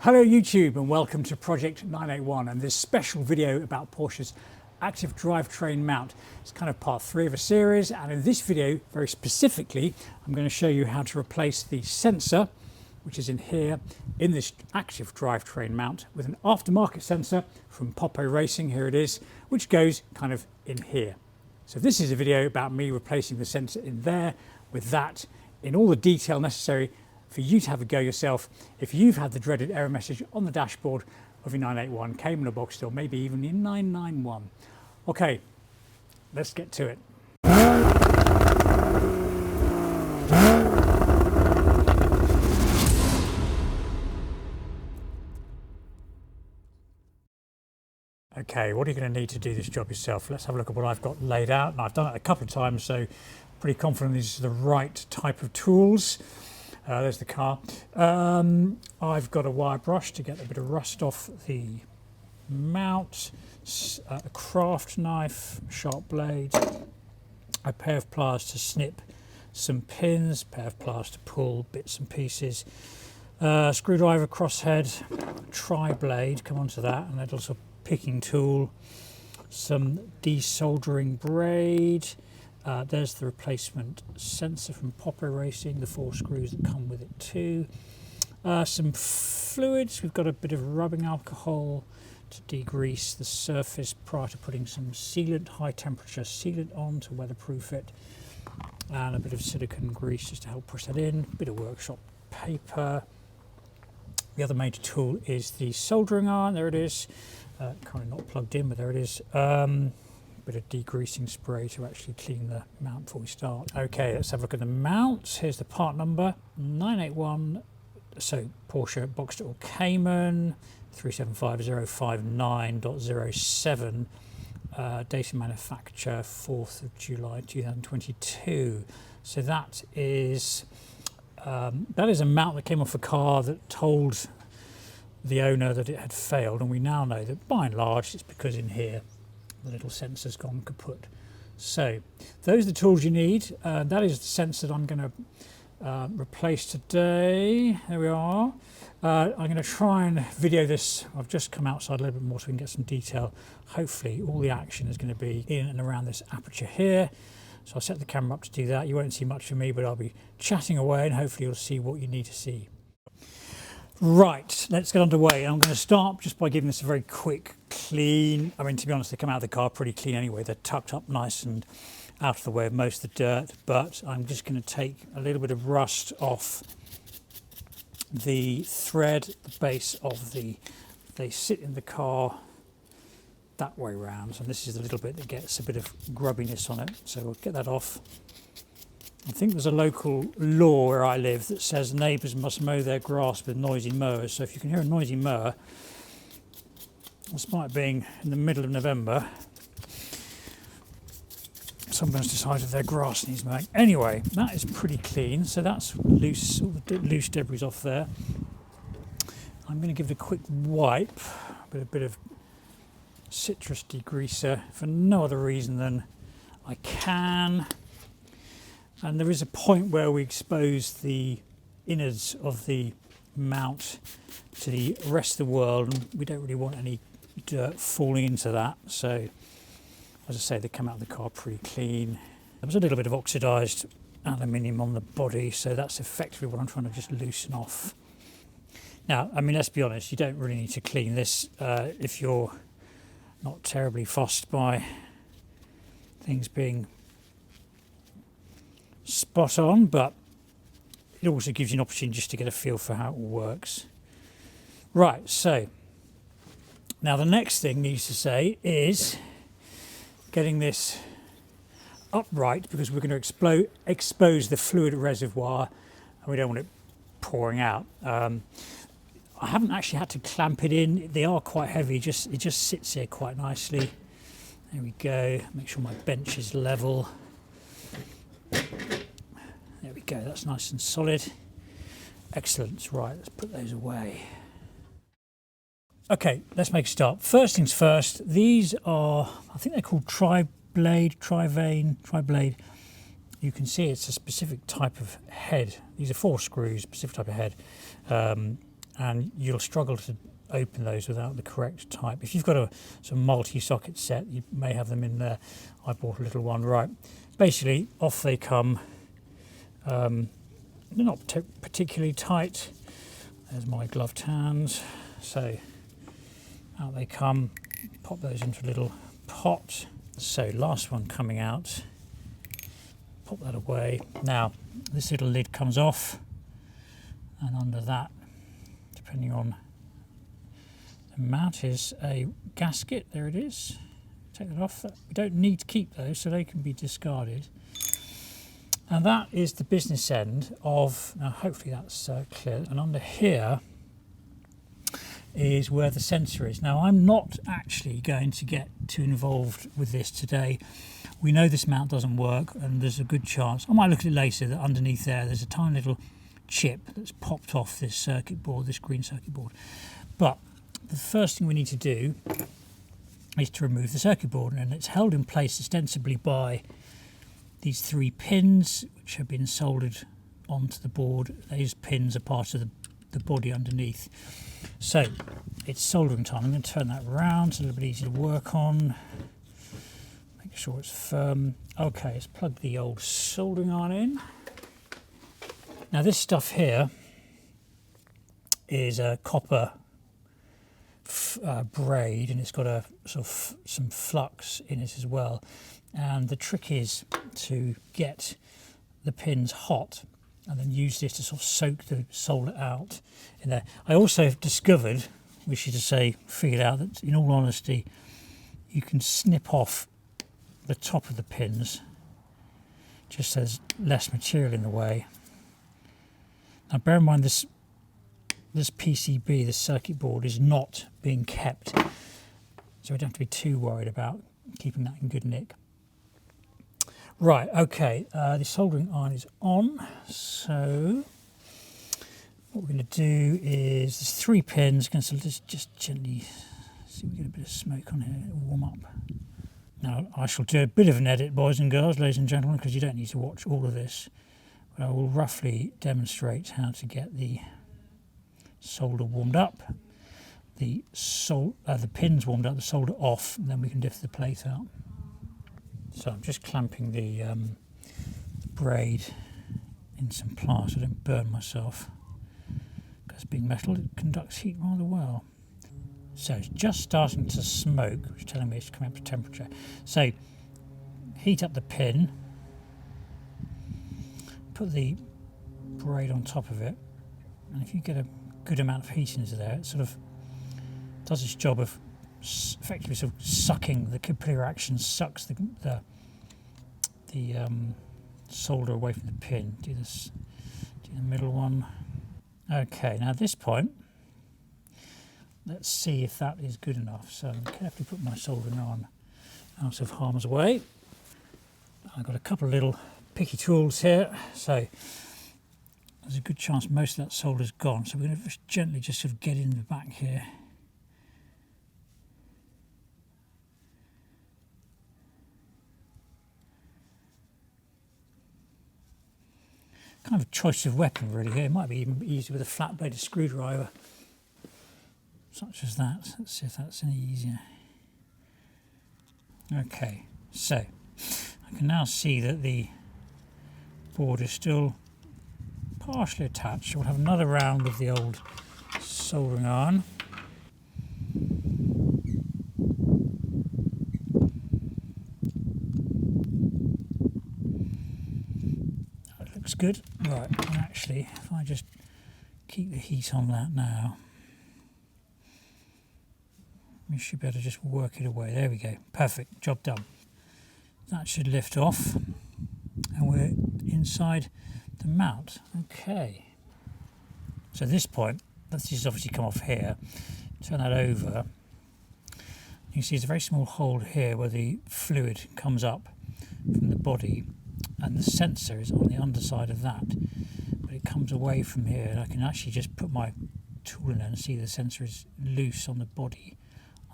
Hello YouTube and welcome to Project 981 and this special video about Porsche's Active Drivetrain Mount. It's kind of part 3 of a series, and in this video very specifically I'm going to show you how to replace the sensor which is in here in this Active Drivetrain Mount with an aftermarket sensor from PopoRacing, here it is, which goes kind of in here. So this is a video about me replacing the sensor in there with that in all the detail necessary for you to have a go yourself if you've had the dreaded error message on the dashboard of your 981 Cayman or Boxster, or maybe even your 991. Okay, let's get to it. Okay, what are you going to need to do this job yourself? Let's have a look at what I've got laid out, and I've done it a couple of times, so pretty confident these are the right type of tools. There's the car. I've got a wire brush to get a bit of rust off the mount, a craft knife, sharp blade, a pair of pliers to snip some pins, a pair of pliers to pull bits and pieces, screwdriver, crosshead, tri-blade, come on to that, and a little picking tool, some desoldering braid. There's the replacement sensor from PopoRacing, the 4 screws that come with it too. Some fluids, we've got a bit of rubbing alcohol to degrease the surface prior to putting some sealant, high temperature sealant on to weatherproof it, and a bit of silicone grease just to help push that in, a bit of workshop paper. The other major tool is the soldering iron, there it is, kind of not plugged in but there it is. Bit of degreasing spray to actually clean the mount before we start. Okay, let's have a look at the mounts. Here's the part number 981, so Porsche, Boxster or Cayman 375059.07, date of manufacture 4th of July 2022. So that is a mount that came off a car that told the owner that it had failed, and we now know that by and large it's because in here the little sensor's gone kaput. So those are the tools you need. That is the sensor that I'm going to replace today. There we are. I'm going to try and video this. I've just come outside a little bit more so we can get some detail. Hopefully all the action is going to be in and around this aperture here. So I'll set the camera up to do that. You won't see much of me, but I'll be chatting away and hopefully you'll see what you need to see. Right, let's get underway. I'm going to start just by giving this a very quick clean. I mean, to be honest, they come out of the car pretty clean anyway. They're tucked up nice and out of the way of most of the dirt, but I'm just going to take a little bit of rust off the thread, the base of they sit in the car that way round, and this is the little bit that gets a bit of grubbiness on it, so we'll get that off. I think there's a local law where I live that says neighbours must mow their grass with noisy mowers. So if you can hear a noisy mower, despite being in the middle of November, someone's decided their grass needs mowing. Anyway, that is pretty clean. So that's loose, all the loose debris off there. I'm going to give it a quick wipe, with a bit of citrus degreaser for no other reason than I can. And there is a point where we expose the innards of the mount to the rest of the world, and we don't really want any dirt falling into that. So, as I say, they come out of the car pretty clean. There was a little bit of oxidised aluminium on the body, so that's effectively what I'm trying to just loosen off. Now, I mean, let's be honest, you don't really need to clean this if you're not terribly fussed by things being spot on, but it also gives you an opportunity just to get a feel for how it all works. Right, so now the next thing needs to say is getting this upright, because we're going to expose the fluid reservoir and we don't want it pouring out. I haven't actually had to clamp it in. They are quite heavy, it just sits here quite nicely. There we go, make sure my bench is level. There we go, that's nice and solid. Excellent, right, let's put those away. Okay, let's make a start. First things first, these are, I think they're called tri-blade. You can see it's a specific type of head. These are 4 screws, specific type of head. and you'll struggle to open those without the correct type. If you've got a sort of multi-socket set, you may have them in there. I bought a little one. Right, basically off they come. They're not particularly tight. There's my gloved hands. So out they come. Pop those into a little pot. So last one coming out. Pop that away. Now this little lid comes off, and under that, depending on the mount, is a gasket. There it is. Take that off. We don't need to keep those, so they can be discarded. And that is the business end of, now hopefully that's clear. And under here is where the sensor is. Now I'm not actually going to get too involved with this today. We know this mount doesn't work, and there's a good chance, I might look at it later, that underneath there's a tiny little chip that's popped off this circuit board, this green circuit board. But the first thing we need to do is to remove the circuit board, and it's held in place ostensibly by these 3 pins which have been soldered onto the board. Those pins are part of the body underneath. So it's soldering time. I'm going to turn that around. It's a little bit easier to work on. Make sure it's firm. Okay, let's plug the old soldering iron in. Now this stuff here is a copper braid, and it's got a sort of some flux in it as well. And the trick is to get the pins hot and then use this to sort of soak the solder out in there. I also discovered, which is to say, figured out that in all honesty, you can snip off the top of the pins just so there's less material in the way. Now bear in mind this PCB, this circuit board, is not being kept, so we don't have to be too worried about keeping that in good nick. Right, okay, the soldering iron is on, so what we're going to do is, there's 3 pins, going to just gently see if we get a bit of smoke on here, it'll warm up. Now I shall do a bit of an edit, boys and girls, ladies and gentlemen, because you don't need to watch all of this, but I will roughly demonstrate how to get the solder warmed up, the pins warmed up, the solder off, and then we can diff the plate out. So I'm just clamping the braid in some pliers so I don't burn myself, because being metal, it conducts heat rather well. So it's just starting to smoke, which is telling me it's coming up to temperature. So heat up the pin, put the braid on top of it, and if you get a good amount of heat into there, it sort of does its job of effectively sort of sucking, the capillary action sucks the solder away from the pin. Do the middle one. Okay, now at this point, let's see if that is good enough. So I'm carefully put my soldering on out of harm's way. I've got a couple of little picky tools here, so there's a good chance most of that solder's gone. So we're going to just gently just sort of get in the back here. Kind of a choice of weapon really here. It might be even easier with a flat-bladed screwdriver, such as that. Let's see if that's any easier. Okay, so I can now see that the board is still partially attached. We'll have another round with the old soldering iron. That looks good. Right, and actually, if I just keep the heat on that now, we should be able to just work it away. There we go. Perfect. Job done. That should lift off, and we're inside the mount. Okay. So at this point, let's just obviously come off here. Turn that over. You can see there's a very small hole here where the fluid comes up from the body, and the sensor is on the underside of that. But it comes away from here, and I can actually just put my tool in there and see the sensor is loose on the body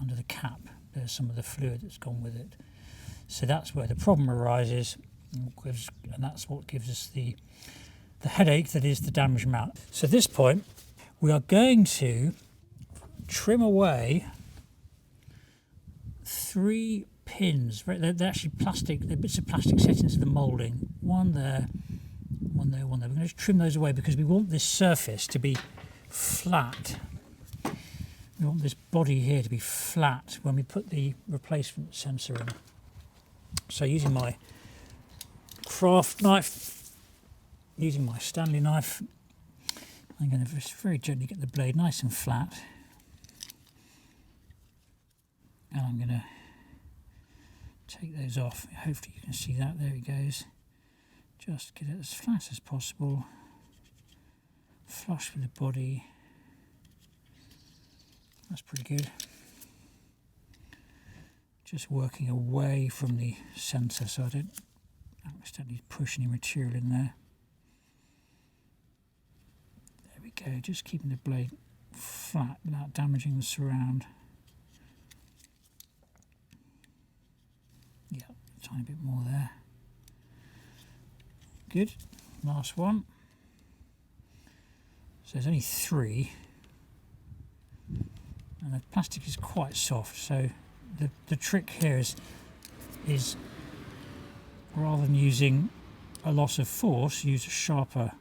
under the cap. There's some of the fluid that's gone with it. So that's where the problem arises, and that's what gives us the headache that is the damaged mount. So at this point, we are going to trim away 3 pins. They're actually plastic, they're bits of plastic set into the moulding. One there, one there, one there. We're going to trim those away because we want this surface to be flat. We want this body here to be flat when we put the replacement sensor in. So using my craft knife, using my Stanley knife, I'm going to just very gently get the blade nice and flat. And I'm going to take those off. Hopefully you can see that. There it goes. Just get it as flat as possible. Flush with the body. That's pretty good. Just working away from the centre so I don't accidentally push any material in there. There we go. Just keeping the blade flat without damaging the surround. Yeah, a tiny bit more there. Good. Last one. So there's only 3. And the plastic is quite soft, so the trick here is rather than using a loss of force, use a sharper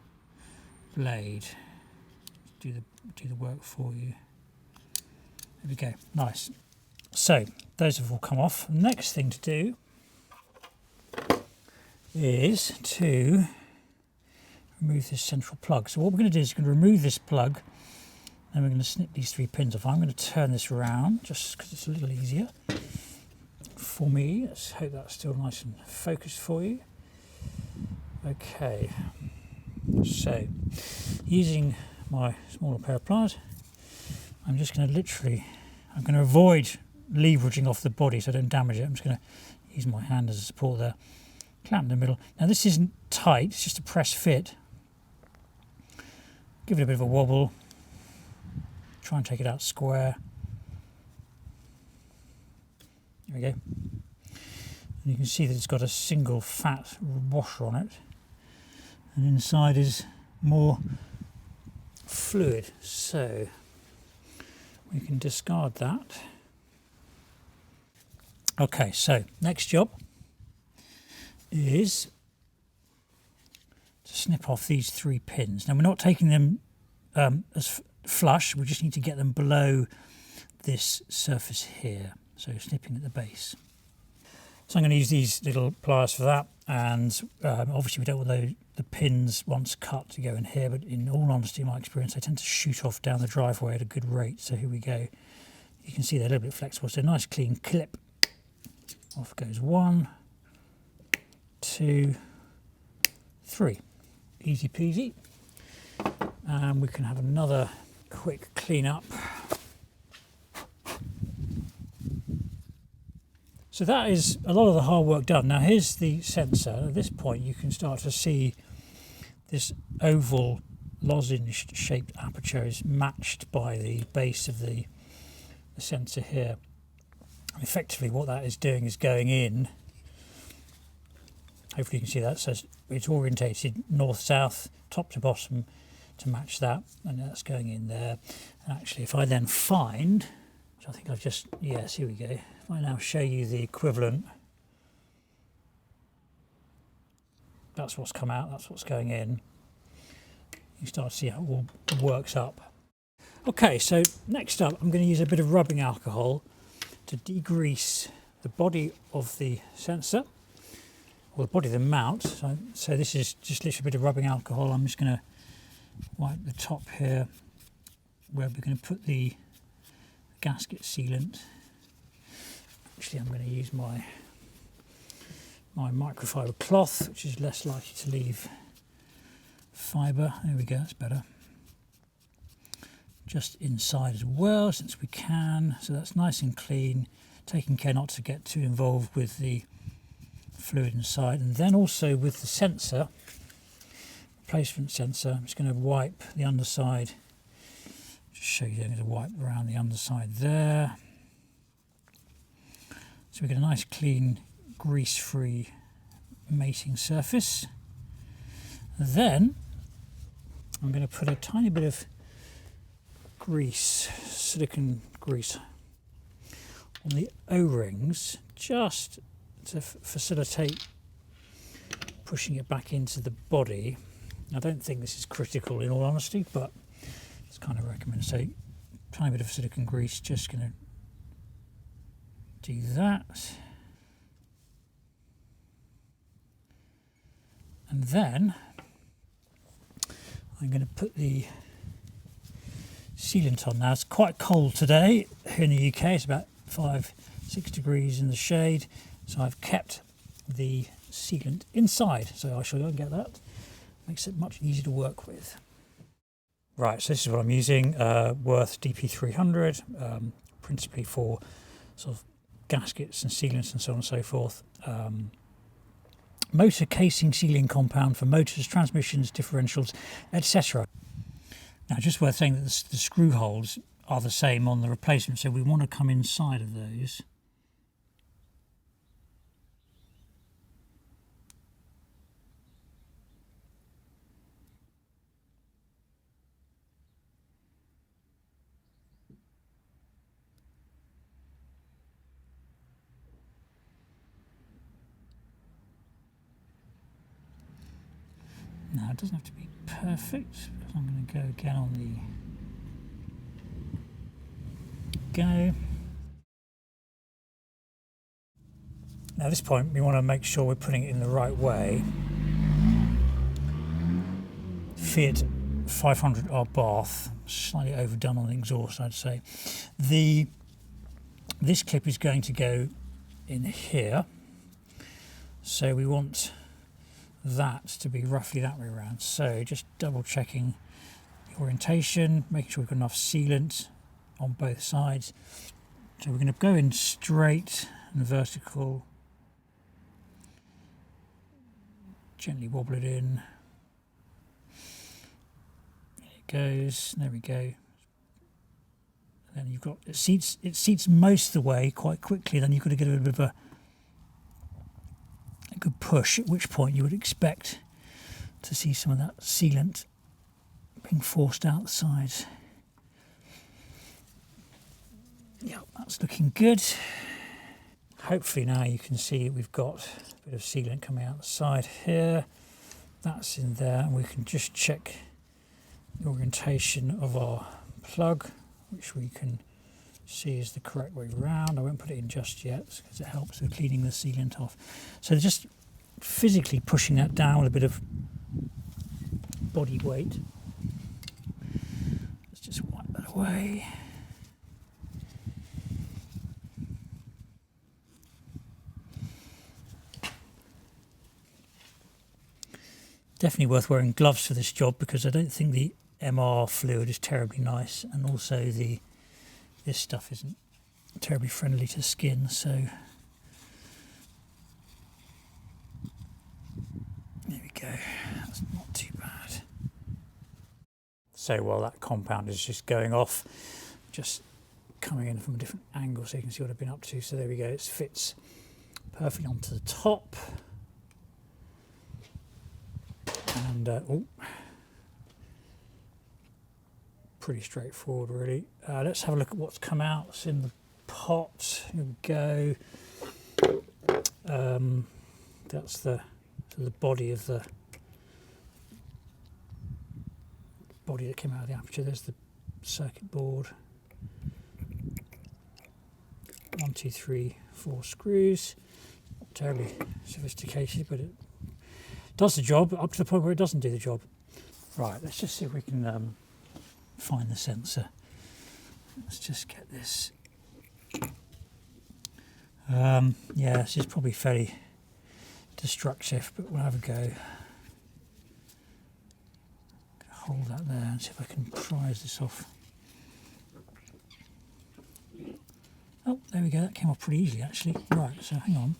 blade to do the work for you. There we go. Nice. So those have all come off. The next thing to do is to remove this central plug. So what we're going to do is we're going to remove this plug and we're going to snip these 3 pins off. I'm going to turn this around just because it's a little easier for me. Let's hope that's still nice and focused for you. Okay, so using my smaller pair of pliers, I'm just going to I'm going to avoid leveraging off the body so I don't damage it. I'm just going to use my hand as a support there. Clamp in the middle. Now this isn't tight, it's just a press fit. Give it a bit of a wobble. Try and take it out square. There we go. And you can see that it's got a single fat washer on it. And inside is more fluid. So we can discard that. Okay, so next job is to snip off these 3 pins. Now we're not taking them as flush, we just need to get them below this surface here. So snipping at the base. So I'm going to use these little pliers for that, and obviously we don't want the pins once cut to go in here, but in all honesty, in my experience, they tend to shoot off down the driveway at a good rate. So here we go. You can see they're a little bit flexible, so nice clean clip. Off goes 1, 2, 3. Easy peasy. And we can have another quick clean up. So that is a lot of the hard work done. Now here's the sensor. At this point you can start to see this oval lozenge shaped aperture is matched by the base of the sensor here. And effectively what that is doing is going in. Hopefully you can see that. So it's orientated north-south, top to bottom to match that, and that's going in there. And actually if I then find, which I think I've just, yes, here we go. If I now show you the equivalent, that's what's come out, that's what's going in. You start to see how it all works up. Okay, so next up I'm going to use a bit of rubbing alcohol to degrease the body of the sensor, or the body of the mount. So this is just literally a bit of rubbing alcohol. I'm just going to wipe the top here where we're going to put the gasket sealant. Actually, I'm going to use my microfiber cloth, which is less likely to leave fibre. There we go, that's better. Just inside as well, since we can. So that's nice and clean, taking care not to get too involved with the fluid inside. And then also with the sensor, replacement sensor, I'm just going to wipe the underside. Just show you, I'm going to wipe around the underside there. So we get a nice clean grease-free mating surface. Then I'm going to put a tiny bit of grease, silicone grease on the O-rings, just to facilitate pushing it back into the body. I don't think this is critical in all honesty, but it's kind of recommended. So tiny bit of silicone grease, just going to do that. And then I'm going to put the sealant on. Now it's quite cold today here in the UK, it's about 5-6 degrees in the shade, so I've kept the sealant inside, so I shall go and get that. Makes it much easier to work with. Right, so this is what I'm using, Worth DP300, principally for sort of gaskets and sealants and so on and so forth. Motor casing sealing compound for motors, transmissions, differentials, etc. Now, just worth saying that the screw holes are the same on the replacement, so we want to come inside of those. Now, it doesn't have to be perfect, because I'm going to go again on the go. Now, at this point, we want to make sure we're putting it in the right way. Fiat 500R bath, slightly overdone on the exhaust, I'd say. This clip is going to go in here, so we want that to be roughly that way around. So just double checking the orientation, making sure we've got enough sealant on both sides. So we're going to go in straight and vertical, gently wobble it in. There it goes, there we go. And then you've got, it seats most of the way quite quickly, then you've got to get a bit of a good push, at which point you would expect to see some of that sealant being forced out the sides. Yeah, that's looking good. Hopefully now you can see we've got a bit of sealant coming out the side here. That's in there, and we can just check the orientation of our plug, which we can see is the correct way round. I won't put it in just yet because it helps with cleaning the sealant off. So just physically pushing that down with a bit of body weight. Let's just wipe that away. Definitely worth wearing gloves for this job, because I don't think the MR fluid is terribly nice, and also this stuff isn't terribly friendly to skin, so there we go, that's not too bad. So while that compound is just going off, just coming in from a different angle so you can see what I've been up to. So there we go, it fits perfectly onto the top. And pretty straightforward really. Let's have a look at what's come out. It's in the pot. Here we go. That's the body of the body that came out of the aperture. There's the circuit board. 1, 2, 3, 4 screws. Not terribly sophisticated, but it does the job up to the point where it doesn't do the job. Right, let's just see if we can find the sensor. Let's just get this. Yeah, this is probably fairly destructive, but we'll have a go. Hold that there and see if I can prise this off. Oh, there we go, that came off pretty easily actually. Right, so hang on.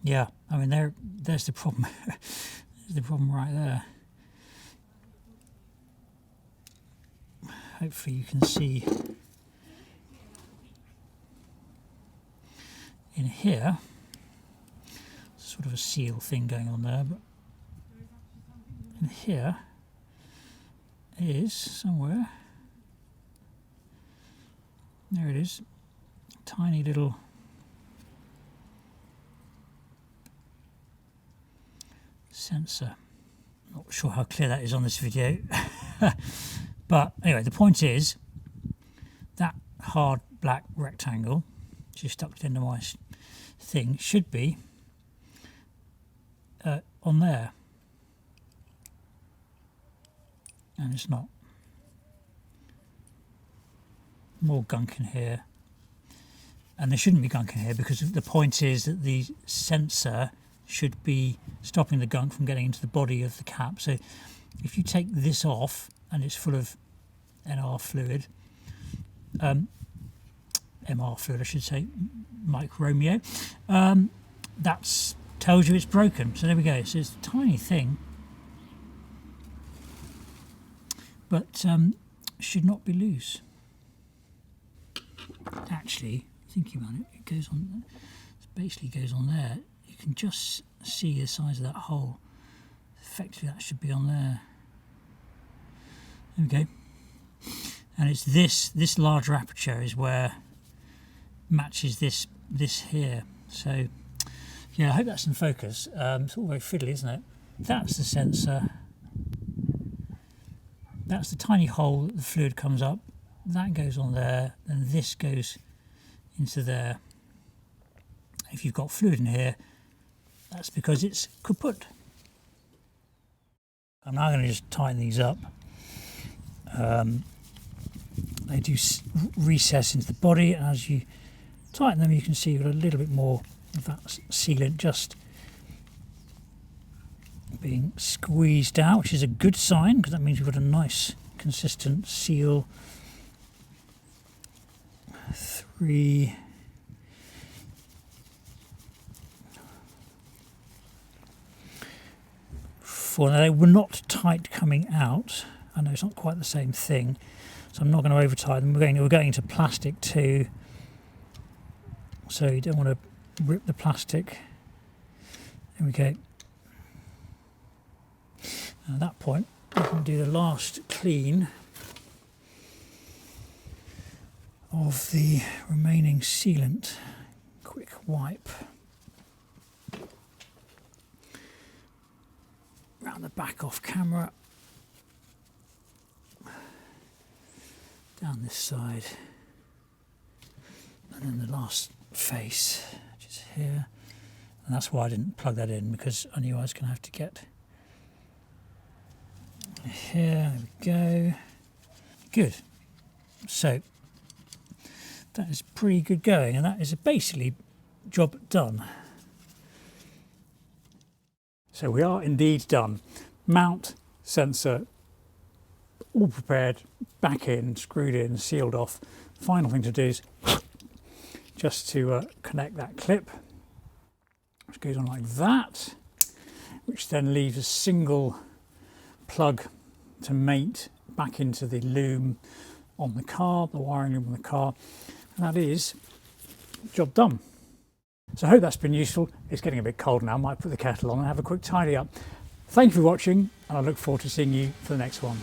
Yeah, I mean there's the problem. There's the problem right there. Hopefully you can see in here, sort of a seal thing going on there, but And here is somewhere, there it is, tiny little sensor. Not sure how clear that is on this video. But anyway, the point is that hard black rectangle, which is stuck to the end of my thing, should be on there. And it's not. More gunk in here. And there shouldn't be gunk in here because the point is that the sensor should be stopping the gunk from getting into the body of the cap. So if you take this off and it's full of NR fluid, MR fluid I should say, Mike Romeo, that tells you it's broken. So there we go. So it's a tiny thing, but should not be loose. Actually, thinking about it, it goes on, it basically goes on there. You can just see the size of that hole. Effectively that should be on there. There we go. And it's this larger aperture is where matches this here. So yeah, I hope that's in focus. It's all very fiddly, isn't it? That's the sensor. That's the tiny hole that the fluid comes up. That goes on there, and this goes into there. If you've got fluid in here, that's because it's kaput. I'm now going to just tighten these up. They do recess into the body, and as you tighten them, you can see you've got a little bit more of that sealant just being squeezed out, which is a good sign because that means we've got a nice consistent seal. 3, 4. Now they were not tight coming out. I know it's not quite the same thing, so I'm not going to over tighten them. We're going into plastic too, so you don't want to rip the plastic. There we go. And at that point, we can do the last clean of the remaining sealant. Quick wipe round the back off camera, down this side, and then the last face, which is here. And that's why I didn't plug that in, because I knew I was going to have to get here. There we go. Good. So that is pretty good going, and that is basically job done. So we are indeed done. Mount, sensor, all prepared, back in, screwed in, sealed off. Final thing to do is just to connect that clip, which goes on like that, which then leaves a single plug to mate back into the loom on the car, the wiring loom on the car. And that is job done. So I hope that's been useful. It's getting a bit cold now. I might put the kettle on and have a quick tidy up. Thank you for watching, and I look forward to seeing you for the next one.